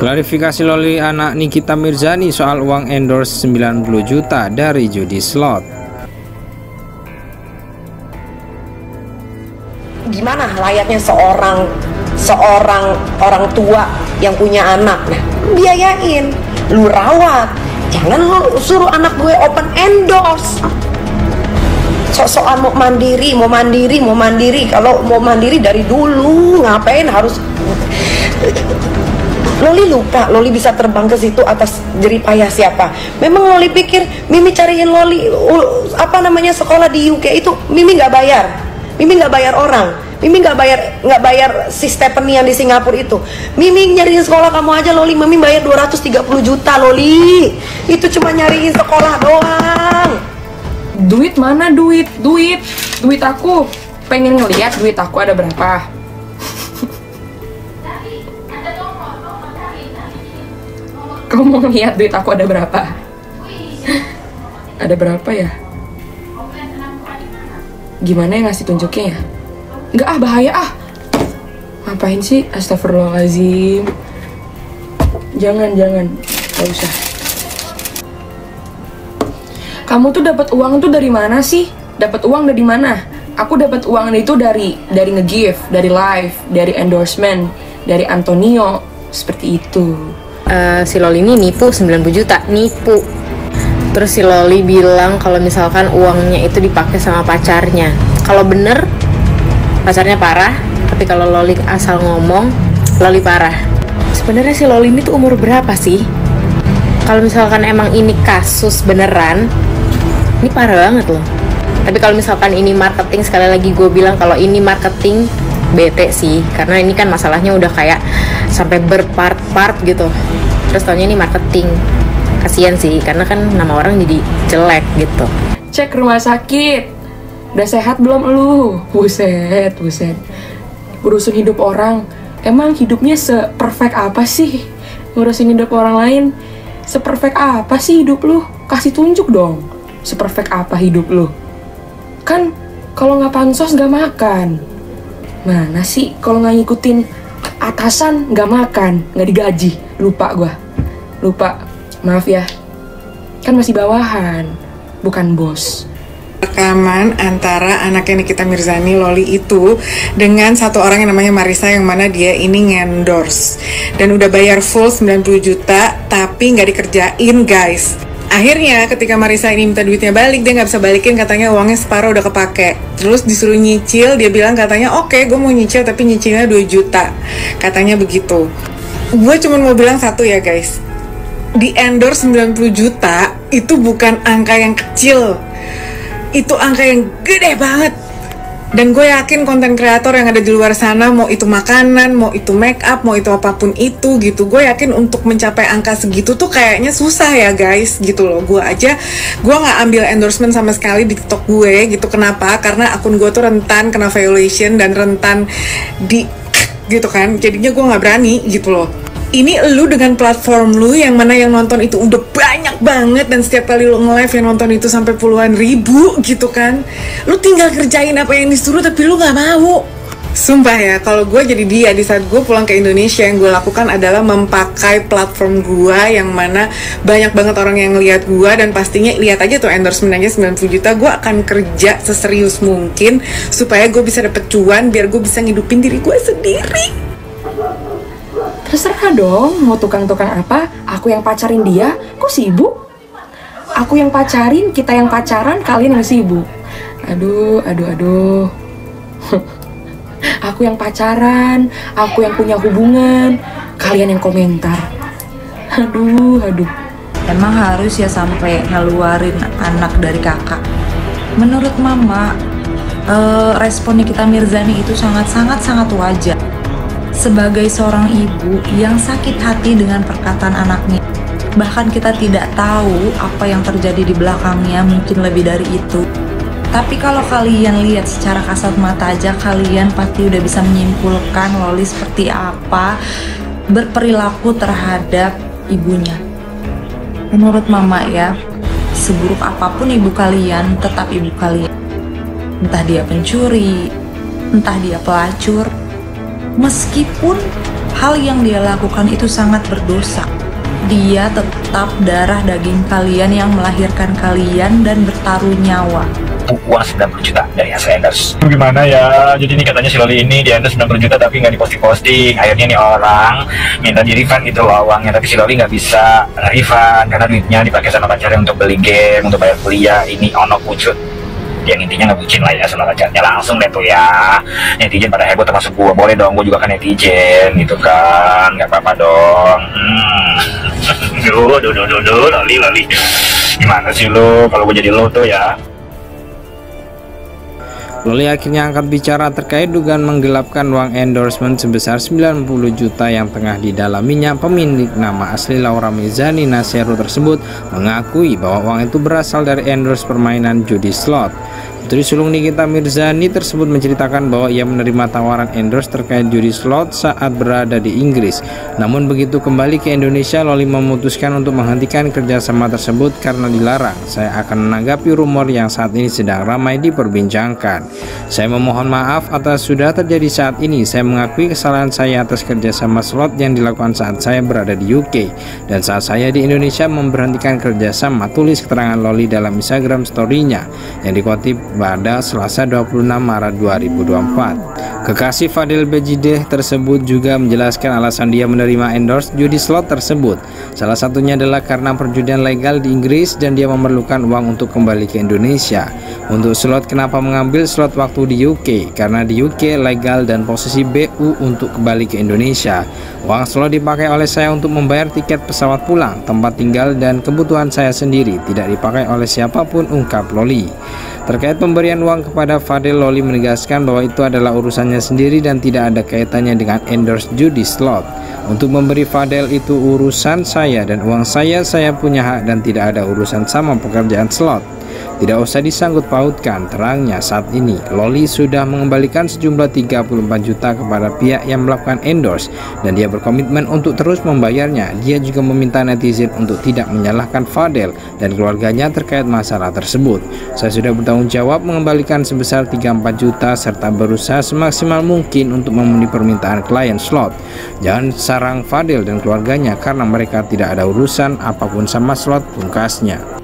Klarifikasi Loli anak Nikita Mirzani soal uang endorse 90 juta dari judi slot. Gimana layaknya seorang orang tua yang punya anak, nah biayain, lu rawat, jangan lu suruh anak gue open endorse. Sok-sokan mau mandiri. Kalau mau mandiri dari dulu, ngapain harus? Loli lupa, Loli bisa terbang ke situ atas jeripayah siapa? Memang Loli pikir Mimi cariin Loli sekolah di UK itu Mimi nggak bayar. Mimi nggak bayar orang. Mimi nggak bayar si Stephanie yang di Singapura itu. Mimi nyariin sekolah kamu aja Loli, Mimi bayar 230 juta Loli. Itu cuma nyariin sekolah doang. Duit mana duit aku. Pengen ngeliat duit aku ada berapa. Kamu mau ngeliat duit aku ada berapa? Ada berapa ya? Gimana ya ngasih tunjuknya ya? Enggak bahaya Ngapain sih? Astagfirullahaladzim. Jangan, gak usah. Kamu tuh dapat uang tuh dari mana sih? Dapat uang dari mana? Aku dapat uang itu dari nge-gift, dari live, dari endorsement, dari Antonio, seperti itu. Si Loli ini nipu 90 juta, nipu. Terus si Loli bilang kalau misalkan uangnya itu dipakai sama pacarnya. Kalau bener pacarnya parah, tapi kalau Loli asal ngomong, Loli parah. Sebenarnya si Loli ini tuh umur berapa sih? Kalau misalkan emang ini kasus beneran, ini parah banget loh. Tapi kalau misalkan ini marketing, sekali lagi gue bilang kalau ini marketing, bete sih. Karena ini kan masalahnya udah kayak sampai berpart-part gitu. Terus taunya ini marketing. Kasian sih, karena kan nama orang jadi jelek gitu. Cek rumah sakit. Udah sehat belum lu? Buset. Ngurusin hidup orang. Emang hidupnya seperfect apa sih? Ngurusin hidup orang lain. Seperfect apa sih hidup lu? Kasih tunjuk dong. Seperfect apa hidup lu? Kan kalau nggak pansos nggak makan. Mana sih kalau nggak ngikutin atasan nggak makan, nggak digaji. Lupa, maaf ya. Kan masih bawahan, bukan bos. Rekaman antara anaknya Nikita Mirzani, Loli itu, dengan satu orang yang namanya Marissa, yang mana dia ini ngendorse dan udah bayar full 90 juta tapi nggak dikerjain guys. Akhirnya ketika Marissa ini minta duitnya balik, dia nggak bisa balikin, katanya uangnya separuh udah kepake. Terus disuruh nyicil, dia bilang katanya oke, gue mau nyicil tapi nyicilnya 2 juta, katanya begitu. Gue cuma mau bilang satu ya guys, di endorse 90 juta itu bukan angka yang kecil, itu angka yang gede banget. Dan gue yakin konten kreator yang ada di luar sana, mau itu makanan, mau itu make up, mau itu apapun itu gitu, gue yakin untuk mencapai angka segitu tuh kayaknya susah ya guys gitu loh. Gue nggak ambil endorsement sama sekali di TikTok gue gitu. Kenapa? Karena akun gue tuh rentan kena violation dan rentan di gitu kan, jadinya gue nggak berani gitu loh. Ini lu dengan platform lu yang mana yang nonton itu udah banyak banget, dan setiap kali lu nge-live yang nonton itu sampai puluhan ribu gitu kan. Lu tinggal kerjain apa yang disuruh tapi lu gak mau. Sumpah ya, kalau gue jadi dia, di saat gue pulang ke Indonesia, yang gue lakukan adalah memakai platform gue yang mana banyak banget orang yang lihat gue, dan pastinya lihat aja tuh endorsement aja 90 juta. Gue akan kerja seserius mungkin supaya gue bisa dapet cuan biar gue bisa ngidupin diri gue sendiri. Terserah dong, mau tukang-tukang apa? Aku yang pacarin dia, kok sibuk? Aku yang pacarin, kita yang pacaran, kalian yang sibuk. Aduh. Aku yang pacaran, aku yang punya hubungan, kalian yang komentar. Aduh. Emang harus ya sampai ngeluarin anak dari kakak? Menurut mama, respon Nikita Mirzani itu sangat wajar. Sebagai seorang ibu yang sakit hati dengan perkataan anaknya, bahkan kita tidak tahu apa yang terjadi di belakangnya, mungkin lebih dari itu. Tapi kalau kalian lihat secara kasat mata aja, kalian pasti udah bisa menyimpulkan Loli seperti apa berperilaku terhadap ibunya. Menurut mama ya, seburuk apapun ibu kalian, tetap ibu kalian. Entah dia pencuri, entah dia pelacur, meskipun hal yang dia lakukan itu sangat berdosa. Dia tetap darah daging kalian yang melahirkan kalian dan bertaruh nyawa. Uang 90 juta dari Hasil Endorse. Gimana ya? Jadi ini katanya si Loli ini di endorse 90 juta tapi nggak diposting. Akhirnya nih orang minta di refund gitu loh uangnya, tapi si Loli nggak bisa refund karena duitnya dipakai sama pacarnya untuk beli game, untuk bayar kuliah. Ini ono pucut. Yang intinya ngebucin lah ya sama pacarnya. Langsung deh tuh ya, netizen pada heboh termasuk gue. Boleh dong, gue juga kan netizen gitu kan, nggak apa-apa dong. Duh, Loli. Gimana sih lo kalau gue jadi lo tuh ya? Loli akhirnya angkat bicara terkait dugaan menggelapkan uang endorsement sebesar 90 juta yang tengah didalaminya. Pemilik nama asli Laura Mirzani Naseru tersebut mengakui bahwa uang itu berasal dari endorse permainan judi slot. Putri sulung Nikita Mirzani tersebut menceritakan bahwa ia menerima tawaran endorse terkait judi slot saat berada di Inggris. Namun begitu kembali ke Indonesia, Loli memutuskan untuk menghentikan kerjasama tersebut karena dilarang. Saya akan menanggapi rumor yang saat ini sedang ramai diperbincangkan. Saya memohon maaf atas sudah terjadi saat ini. Saya mengakui kesalahan saya atas kerjasama slot yang dilakukan saat saya berada di UK dan saat saya di Indonesia memberhentikan kerjasama, tulis keterangan Loli dalam Instagram story-nya yang dikutip pada Selasa 26 Maret 2024. Kekasih Fadil Bejideh tersebut juga menjelaskan alasan dia menerima endorse judi slot tersebut. Salah satunya adalah karena perjudian legal di Inggris dan dia memerlukan uang untuk kembali ke Indonesia. Untuk slot, kenapa mengambil slot waktu di UK? Karena di UK legal dan posisi BU untuk kembali ke Indonesia. Uang slot dipakai oleh saya untuk membayar tiket pesawat pulang, tempat tinggal dan kebutuhan saya sendiri, tidak dipakai oleh siapapun, ungkap Loli. Terkait pemberian uang kepada Fadil, Loli menegaskan bahwa itu adalah urusannya sendiri dan tidak ada kaitannya dengan endorse judi slot. Untuk memberi Fadil itu urusan saya dan uang saya punya hak dan tidak ada urusan sama pekerjaan slot. Tidak usah disangkut pautkan, terangnya. Saat ini Loli sudah mengembalikan sejumlah 34 juta kepada pihak yang melakukan endorse dan dia berkomitmen untuk terus membayarnya. Dia juga meminta netizen untuk tidak menyalahkan Fadil dan keluarganya terkait masalah tersebut. Saya sudah bertanggung jawab mengembalikan sebesar 34 juta serta berusaha semaksimal mungkin untuk memenuhi permintaan klien slot. Jangan sarang Fadil dan keluarganya karena mereka tidak ada urusan apapun sama slot, pungkasnya.